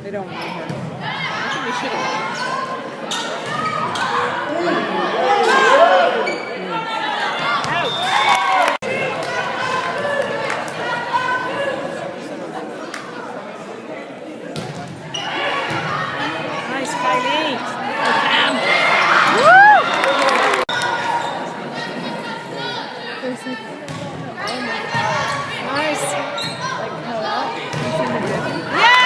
They don't want her. I think we should have. Nice, Kylie. Nice. Yeah!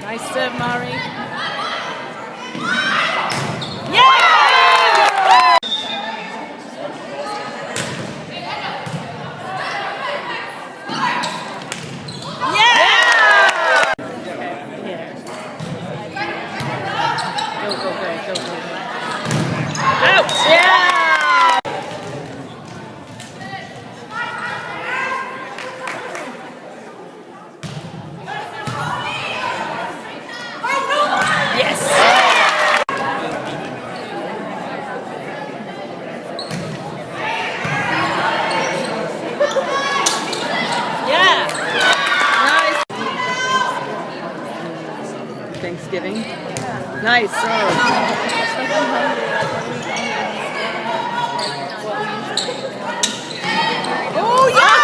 Nice serve, Mari. Yeah! Out! Yeah! Yes! Yeah! Nice! Thanksgiving. Nice. Oh, yeah!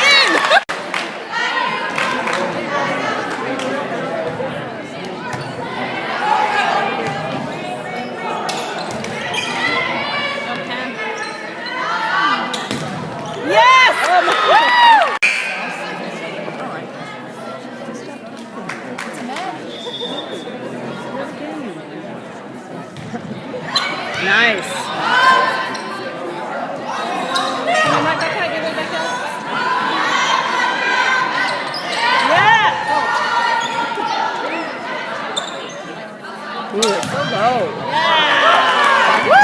In! Yes! Woo! Nice. Yeah! Ooh, it's so low. Yeah! Woo!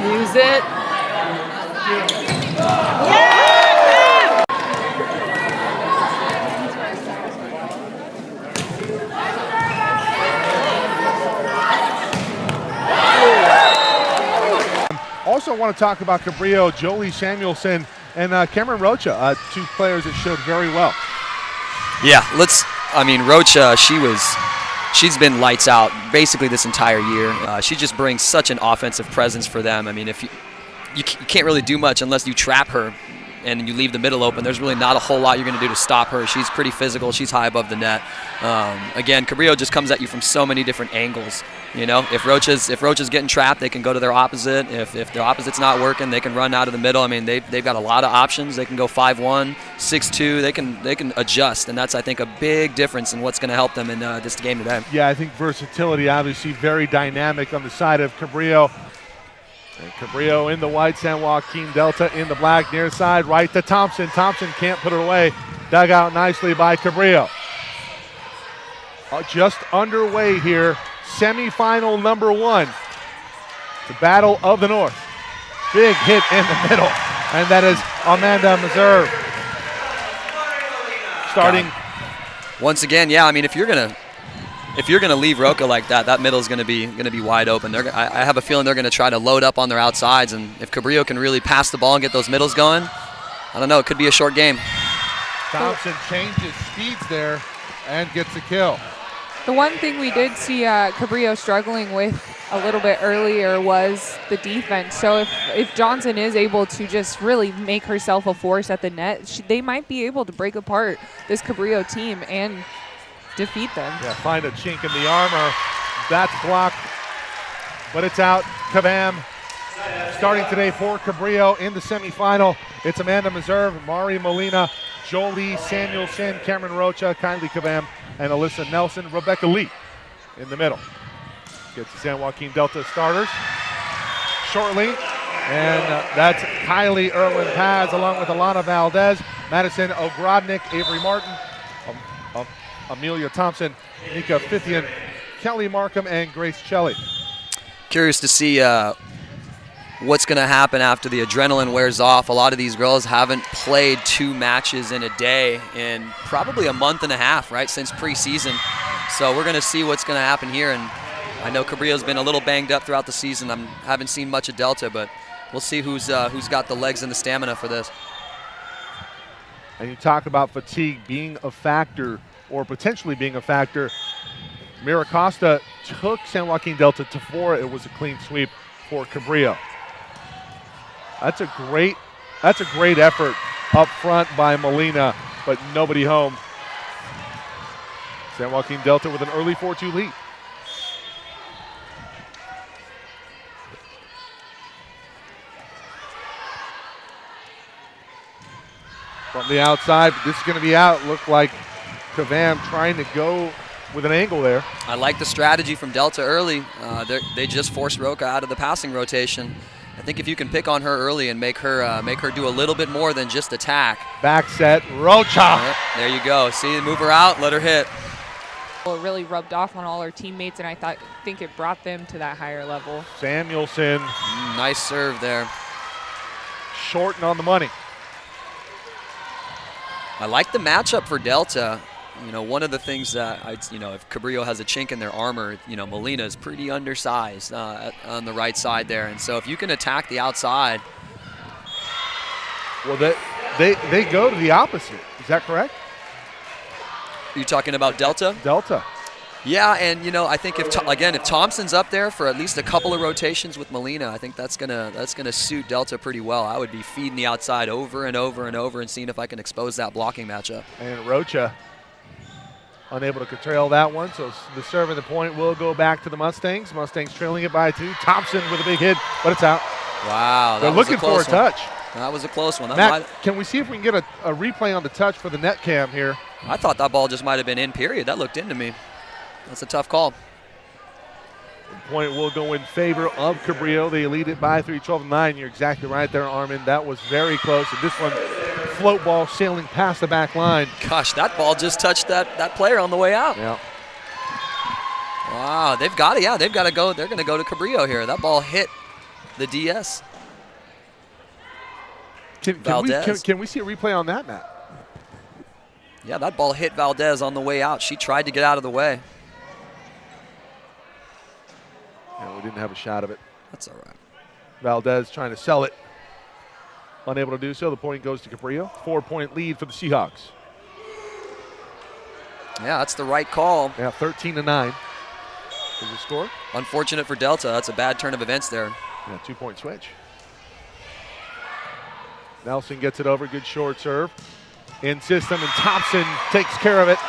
Use it. Also want to talk about Cabrillo, Jolie Samuelson, and Camryn Rocha, two players that showed very well. Yeah, Rocha, she's been lights out basically this entire year. She just brings such an offensive presence for them. I mean, if you can't really do much unless you trap her and you leave the middle open. There's really not a whole lot you're going to do to stop her. She's pretty physical. She's high above the net. Again, Cabrillo just comes at you from so many different angles. You know, if Rocha's getting trapped, they can go to their opposite. If the opposite's not working, they can run out of the middle. I mean, they've got a lot of options. They can go 5-1, 6-2. They can adjust, and that's, I think, a big difference in what's going to help them in this game today. Yeah, I think versatility, obviously very dynamic on the side of Cabrillo. And Cabrillo in the white, San Joaquin Delta in the black, near side, right to Thompson. Thompson can't put it away. Dug out nicely by Cabrillo. Just underway here, semifinal number 1. The Battle of the North. Big hit in the middle, and that is Amanda Meserve. Starting. Once again, yeah, I mean, if you're gonna leave Rocha like that, that middle is gonna be wide open. I have a feeling they're gonna try to load up on their outsides, and if Cabrillo can really pass the ball and get those middles going, I don't know, it could be a short game. Thompson changes speeds there and gets a kill. The one thing we did see Cabrillo struggling with a little bit earlier was the defense. So if Johnson is able to just really make herself a force at the net, they might be able to break apart this Cabrillo team and defeat them. Yeah, find a chink in the armor. That's blocked, but it's out. Kavam starting today for Cabrillo in the semifinal. It's Amanda Meserve, Mari Molina, Jolie Samuelson, Camryn Rocha, Kylie Kavam, and Alyssa Nelson. Rebecca Lee in the middle. Gets the San Joaquin Delta starters shortly. And that's Kylie Erwin Paz along with Alana Valdez, Madison Ogrodnik, Avery Martin, Amelia Thompson, Nika Fithian, Kelly Markham, and Grace Shelley. Curious to see what's going to happen after the adrenaline wears off. A lot of these girls haven't played 2 matches in a day in probably a month and a half, right, since preseason. So we're going to see what's going to happen here. And I know Cabrillo's been a little banged up throughout the season. I haven't seen much of Delta, but we'll see who's got the legs and the stamina for this. And you talk about fatigue being a factor or potentially being a factor. Mira Costa took San Joaquin Delta to 4. It was a clean sweep for Cabrillo. That's a great effort up front by Molina, but nobody home. San Joaquin Delta with an early 4-2 lead. From the outside, but this is going to be out. Looked like Kavam trying to go with an angle there. I like the strategy from Delta early. They just forced Rocha out of the passing rotation. I think if you can pick on her early and make her do a little bit more than just attack. Back set, Rocha. Yep, there you go. See, move her out, let her hit. It really rubbed off on all our teammates, and I think it brought them to that higher level. Samuelson. Nice serve there. Short and on the money. I like the matchup for Delta. You know, one of the things that if Cabrillo has a chink in their armor, Molina is pretty undersized on the right side there, and so if you can attack the outside. Well, they go to the opposite. Is that correct? Are you talking about Delta? Delta. Yeah, and I think if Thompson's up there for at least a couple of rotations with Molina, I think that's gonna suit Delta pretty well. I would be feeding the outside over and over and over and seeing if I can expose that blocking matchup. And Rocha unable to control that one, so the serve and the point will go back to the Mustangs. Mustangs trailing it by 2. Thompson with a big hit, but it's out. Wow, they're looking for a touch. That was a close one. Matt, can we see if we can get a replay on the touch for the net cam here? I thought that ball just might have been in, period. That looked into me. That's a tough call. The point will go in favor of Cabrillo. They lead it by 3, 12-9. You're exactly right there, Armin. That was very close. And this one, float ball sailing past the back line. Gosh, that ball just touched that player on the way out. Yeah. Wow, they've got it. Yeah, they've got to go. They're going to go to Cabrillo here. That ball hit the DS. Can we see a replay on that, Matt? Yeah, that ball hit Valdez on the way out. She tried to get out of the way. Yeah, we didn't have a shot of it. That's all right. Valdez trying to sell it. Unable to do so. The point goes to Cabrillo. 4-point lead for the Seahawks. Yeah, that's the right call. Yeah, 13-9 is the score. Unfortunate for Delta. That's a bad turn of events there. Yeah, 2-point switch. Nelson gets it over. Good short serve. In system, and Thompson takes care of it.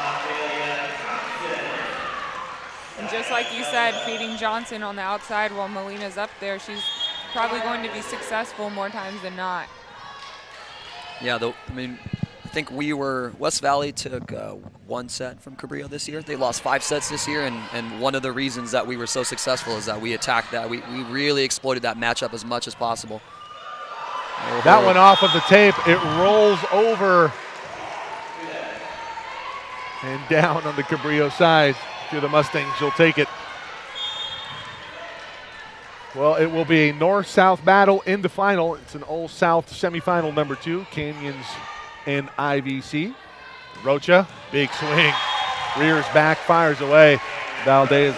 And just like you said, feeding Johnson on the outside while Molina's up there, she's probably going to be successful more times than not. Yeah, I think West Valley took 1 set from Cabrillo this year. They lost 5 sets this year, and one of the reasons that we were so successful is that we attacked that. We really exploited that matchup as much as possible. That one off of the tape. It rolls over and down on the Cabrillo side. If you're the Mustangs, you'll take it. Well, it will be a north-south battle in the final. It's an Old South semifinal number 2, Canyons and IVC. Rocha, big swing, rears back, fires away. Valdez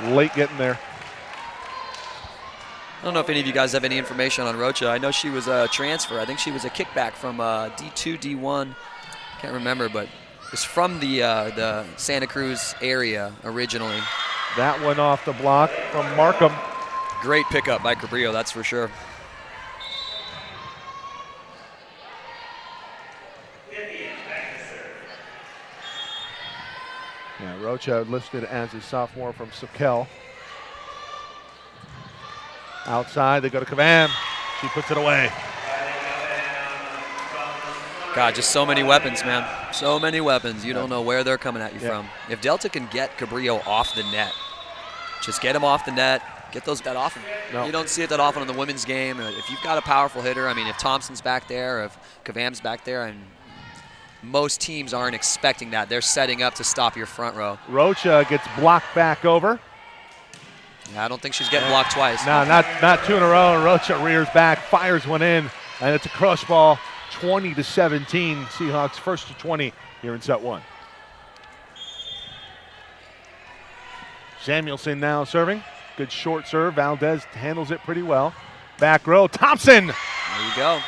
late getting there. I don't know if any of you guys have any information on Rocha. I know she was a transfer. I think she was a kickback from D2, D1. Can't remember, but is from the Santa Cruz area originally. That one off the block from Markham. Great pickup by Cabrillo, that's for sure. Yeah, Rocha listed as a sophomore from Soquel. Outside, they go to Kavam. She puts it away. God, just so many weapons, man. So many weapons. You don't know where they're coming at you from. If Delta can get Cabrillo off the net, just get him off the net. Get those that often. No. You don't see it that often in the women's game. If you've got a powerful hitter, I mean, if Thompson's back there, if Kavam's back there, and most teams aren't expecting that. They're setting up to stop your front row. Rocha gets blocked back over. Yeah, I don't think she's getting blocked twice. No, not two in a row. And Rocha rears back, fires one in, and it's a crush ball, 20-17. Seahawks first to 20 here in set one. Samuelson now serving. Good short serve. Valdez handles it pretty well. Back row, Thompson. There you go.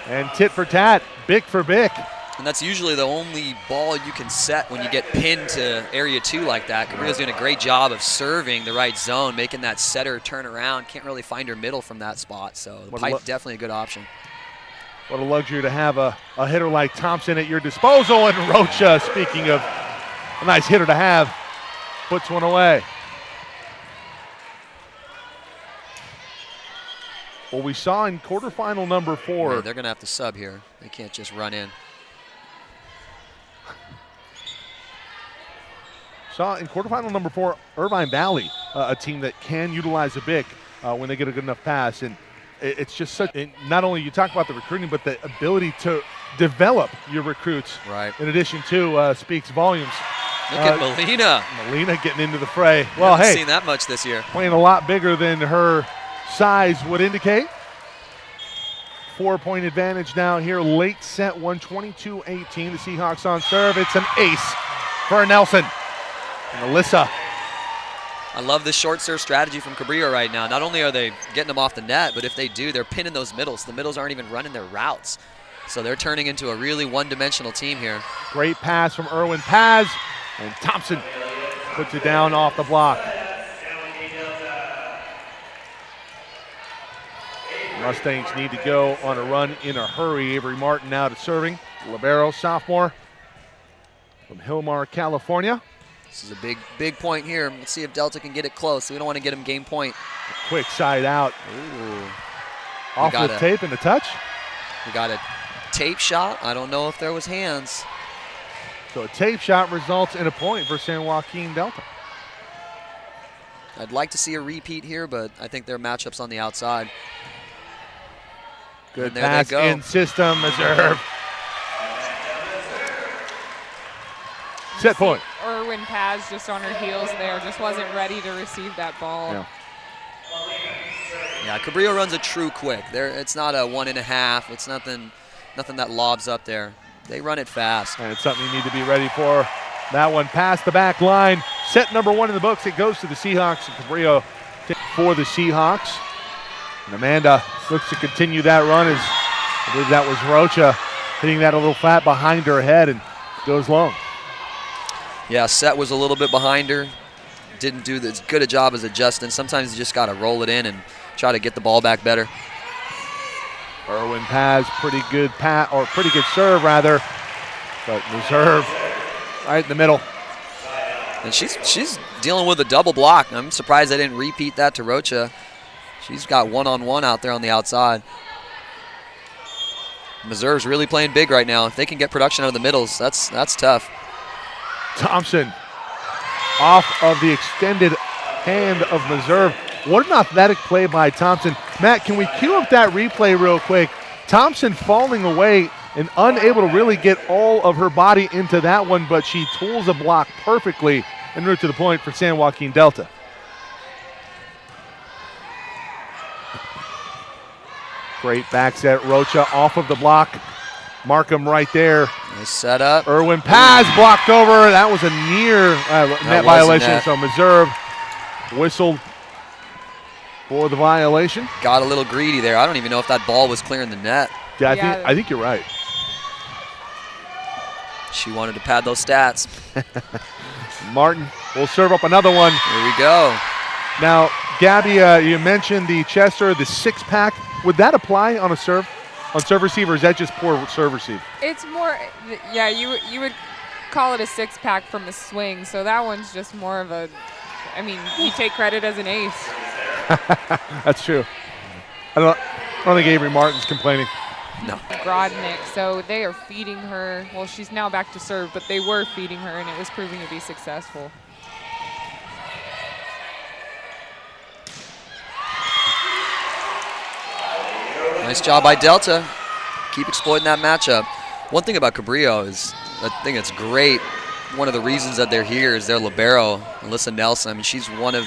And tit for tat, Bick for Bick. And that's usually the only ball you can set when you get pinned to area 2 like that. Cabrillo's doing a great job of serving the right zone, making that setter turn around. Can't really find her middle from that spot, so the pipe definitely a good option. What a luxury to have a hitter like Thompson at your disposal. And Rocha, speaking of a nice hitter to have, puts one away. Well, we saw in quarterfinal number 4. Yeah, they're going to have to sub here. They can't just run in. Saw in quarterfinal number 4, Irvine Valley, a team that can utilize a Bick when they get a good enough pass. And it's just such, not only you talk about the recruiting, but the ability to develop your recruits. Right. In addition to speaks volumes. Look at Molina. Molina getting into the fray. Well, hey, seen that much this year. Playing a lot bigger than her size would indicate. 4-point advantage now here, late set one, 22-18. The Seahawks on serve. It's an ace for Nelson. And Alyssa. I love this short serve strategy from Cabrillo right now. Not only are they getting them off the net, but if they do, they're pinning those middles. The middles aren't even running their routes. So they're turning into a really one-dimensional team here. Great pass from Erwin Paz, and Thompson puts it down off the block. Mustangs need to go on a run in a hurry. Avery Martin now to serving. Libero, sophomore from Hillmar, California. This is a big point here. Let's see if Delta can get it close. We don't want to get him game point. A quick side out. Ooh. Off the tape and the touch. We got a tape shot. I don't know if there was hands. So a tape shot results in a point for San Joaquin Delta. I'd like to see a repeat here, but I think their matchup's on the outside. Good pass in system, Meserve. Set point. Erwin Paz just on her heels there, just wasn't ready to receive that ball. Yeah, Cabrillo runs a true quick. It's not a 1.5. It's nothing that lobs up there. They run it fast. And it's something you need to be ready for. That one past the back line. Set number 1 in the books. It goes to the Seahawks. And Cabrillo for the Seahawks. And Amanda looks to continue that run as I believe that was Rocha hitting that a little flat behind her head and goes long. Yeah, Set was a little bit behind her. Didn't do as good a job as adjusting. Sometimes you just got to roll it in and try to get the ball back better. Erwin Paz, pretty good serve rather, but reserve right in the middle. And she's dealing with a double block. I'm surprised they didn't repeat that to Rocha. She's got one-on-one out there on the outside. Meserve's really playing big right now. If they can get production out of the middles, that's tough. Thompson off of the extended hand of Meserve. What an athletic play by Thompson. Matt, can we cue up that replay real quick? Thompson falling away and unable to really get all of her body into that one, but she tools a block perfectly en route to the point for San Joaquin Delta. Great back set. Rocha off of the block. Markham right there. Nice setup. Erwin Paz blocked over. That was a near net violation. So Meserve whistled for the violation. Got a little greedy there. I don't even know if that ball was clearing the net. Yeah, I think you're right. She wanted to pad those stats. Martin will serve up another one. Here we go. Now, Gabby, you mentioned the Chester, the six-pack. Would that apply on a serve, on serve receive, or is that just poor serve receive? It's more, yeah, you would call it a six-pack from a swing, so that one's just more of a, I mean, you take credit as an ace. That's true. I don't think Avery Martin's complaining. No. Grodnick, so they are feeding her. Well, she's now back to serve, but they were feeding her, and it was proving to be successful. Nice job by Delta. Keep exploiting that matchup. One thing about Cabrillo is, I think it's great. One of the reasons that they're here is their libero, Alyssa Nelson. I mean, she's one of,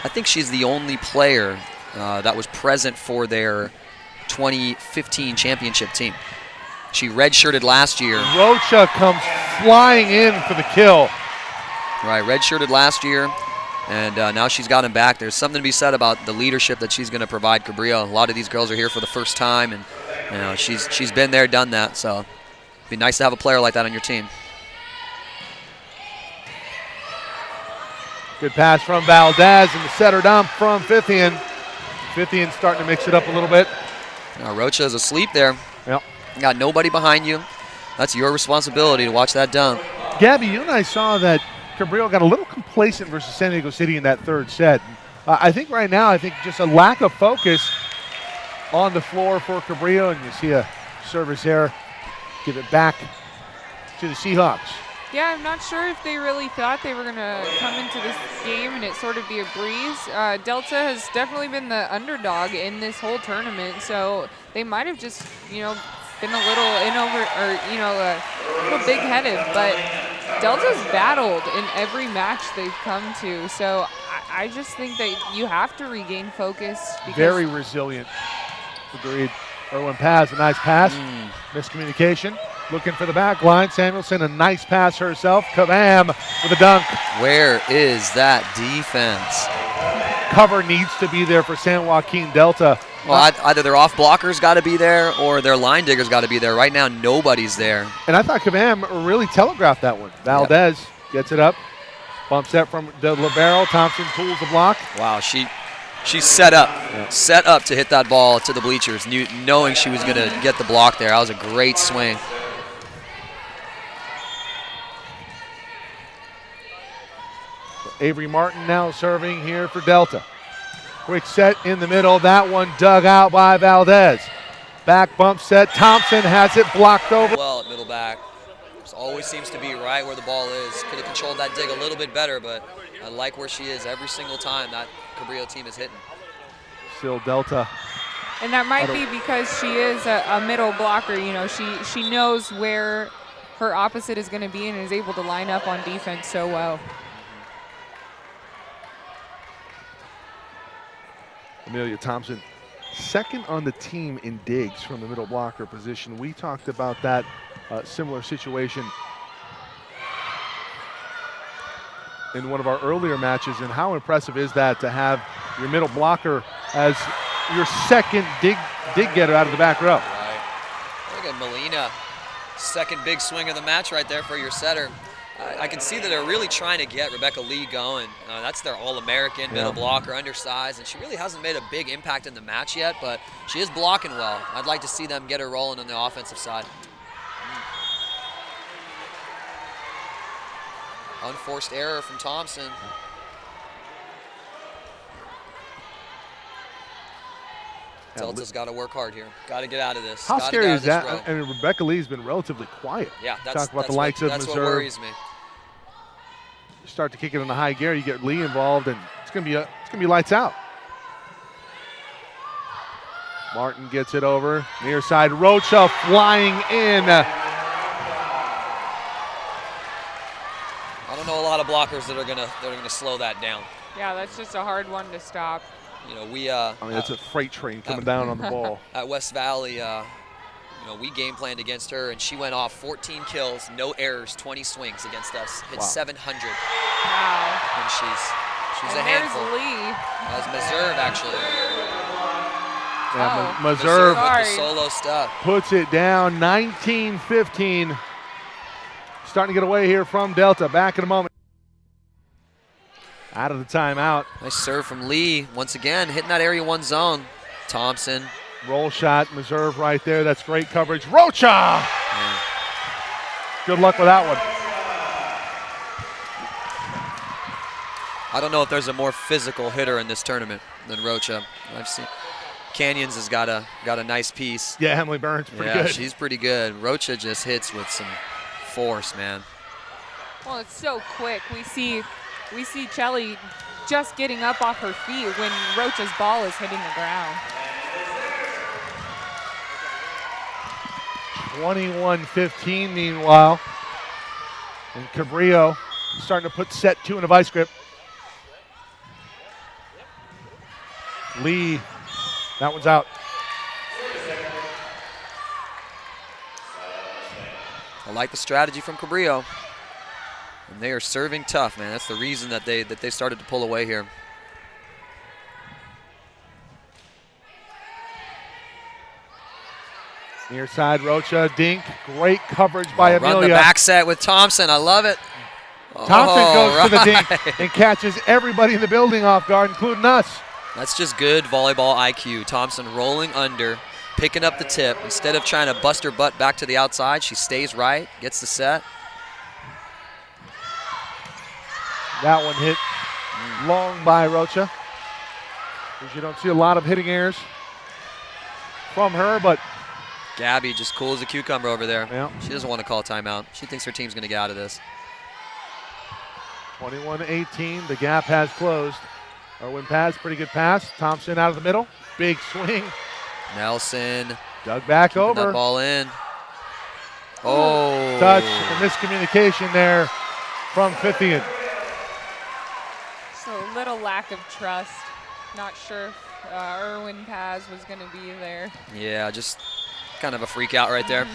I think she's the only player that was present for their 2015 championship team. She redshirted last year. Rocha comes flying in for the kill. Right, redshirted last year, and now she's got him back. There's something to be said about the leadership that she's going to provide Cabrillo. A lot of these girls are here for the first time, and you know she's been there, done that. So it'd be nice to have a player like that on your team. Good pass from Valdez, and the setter dump from Fithian. Fithian starting to mix it up a little bit. Now Rocha is asleep there. Yep. Got nobody behind you. That's your responsibility to watch that dunk. Gabby, you and I saw that Cabrillo got a little complacent versus San Diego City in that third set. I think right now, just a lack of focus on the floor for Cabrillo, and you see a service error. Give it back to the Seahawks. Yeah, I'm not sure if they really thought they were going to come into this game and it sort of be a breeze. Delta has definitely been the underdog in this whole tournament, so they might have just, been a little a little big-headed. But Delta's battled in every match they've come to, so I just think that you have to regain focus. Very resilient. Agreed. Erwin Paz, a nice pass. Miscommunication. Looking for the back line. Samuelson, a nice pass herself. Kabam with a dunk. Where is that defense? Cover needs to be there for San Joaquin Delta. Well, either their off blockers got to be there or their line diggers got to be there. Right now, nobody's there. And I thought Kabam really telegraphed that one. Valdez gets it up. Bumps that from the libero. Thompson tools the block. Wow, she's set up to hit that ball to the bleachers, knowing she was going to get the block there. That was a great swing. Avery Martin now serving here for Delta. Quick set in the middle. That one dug out by Valdez. Back bump set. Thompson has it blocked over. Well, at middle back. Just always seems to be right where the ball is. Could have controlled that dig a little bit better, but I like where she is every single time that Cabrillo team is hitting. Still Delta. And that might be because she is a middle blocker. She knows where her opposite is going to be and is able to line up on defense so well. Amelia Thompson, second on the team in digs from the middle blocker position. We talked about that similar situation in one of our earlier matches, and how impressive is that to have your middle blocker as your second dig getter out of the back row. Right. Look at Molina, second big swing of the match right there for your setter. I can see that they're really trying to get Rebecca Lee going. That's their All-American middle blocker, undersized, and she really hasn't made a big impact in the match yet, but she is blocking well. I'd like to see them get her rolling on the offensive side. Unforced error from Thompson. Delta's got to work hard here. Got to get out of this. How scary is that? I mean, Rebecca Lee's been relatively quiet. Yeah, talk about the likes of that's Missouri. what worries me. You start to kick it in the high gear, you get Lee involved, and it's gonna be lights out. Martin gets it over near side. Rocha flying in. I don't know a lot of blockers that are gonna slow that down. Yeah, that's just a hard one to stop. It's a freight train coming down on the ball. At West Valley, we game planned against her, and she went off 14 kills, no errors, 20 swings against us, hit 700. Wow. And she's a handful. There's Lee. That's Meserve, actually. Yeah, Meserve Meserve with the solo stuff. puts it down 19-15. starting to get away here from Delta. Back in a moment. Out of the timeout. Nice serve from Lee. Once again, hitting that area 1 zone. Thompson. Roll shot, Meserve right there. That's great coverage. Rocha! Yeah. Good luck with that one. I don't know if there's a more physical hitter in this tournament than Rocha. I've seen Canyons has got a nice piece. Yeah, Emily Burns, pretty good. She's pretty good. Rocha just hits with some force, man. Well, it's so quick. We see Chelly just getting up off her feet when Rocha's ball is hitting the ground. 21-15 meanwhile. And Cabrillo starting to put set 2 in a vice grip. Lee, that one's out. I like the strategy from Cabrillo. And they are serving tough, man. That's the reason that they started to pull away here. Near side, Rocha, dink. Great coverage by Amelia. Run the back set with Thompson. I love it. Thompson goes to the right. dink and catches everybody in the building off guard, including us. That's just good volleyball IQ. Thompson rolling under, picking up the tip. Instead of trying to bust her butt back to the outside, she stays right, gets the set. That one hit long by Rocha. Because you don't see a lot of hitting errors from her, but Gabby just cool as a cucumber over there. Yeah. She doesn't want to call timeout. She thinks her team's going to get out of this. 21-18, the gap has closed. Irwin Paz, pretty good pass. Thompson out of the middle, big swing. Nelson. Dug back Keeping over. that ball in. Oh. Touch and miscommunication there from Fithian. So a little lack of trust. Not sure if Irwin Paz was going to be there. Yeah, just kind of a freak out right there.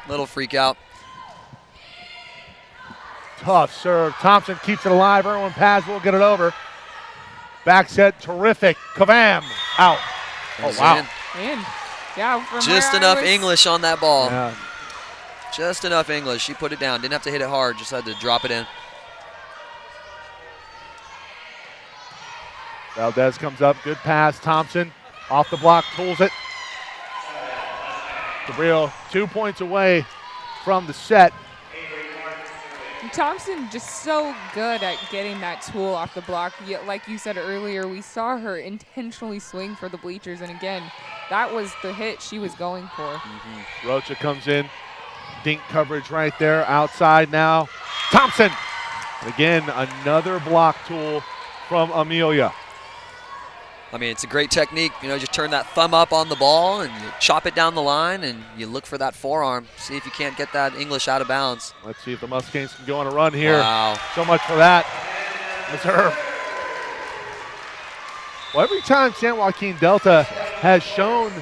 Little freak out. Tough serve. Thompson keeps it alive. Irwin Paz will get it over. Back set, terrific. Kavam out. Oh, wow. In. Yeah, from Just where enough I was, English on that ball. Yeah. Just enough English. She put it down. Didn't have to hit it hard. Just had to drop it in. Valdez comes up. Good pass. Thompson off the block, pulls it. Cabrillo 2 points away from the set. Thompson just so good at getting that tool off the block. Yet, like you said earlier, we saw her intentionally swing for the bleachers, and again, that was the hit she was going for. Rocha comes in. Dink coverage right there. Outside now. Thompson. And again, another block tool from Amelia. I mean, it's a great technique. You know, just turn that thumb up on the ball and you chop it down the line and you look for that forearm. See if you can't get that English out of bounds. Let's see if the Mustangs can go on a run here. Wow. So much for that. Meserve. Well, every time San Joaquin Delta has shown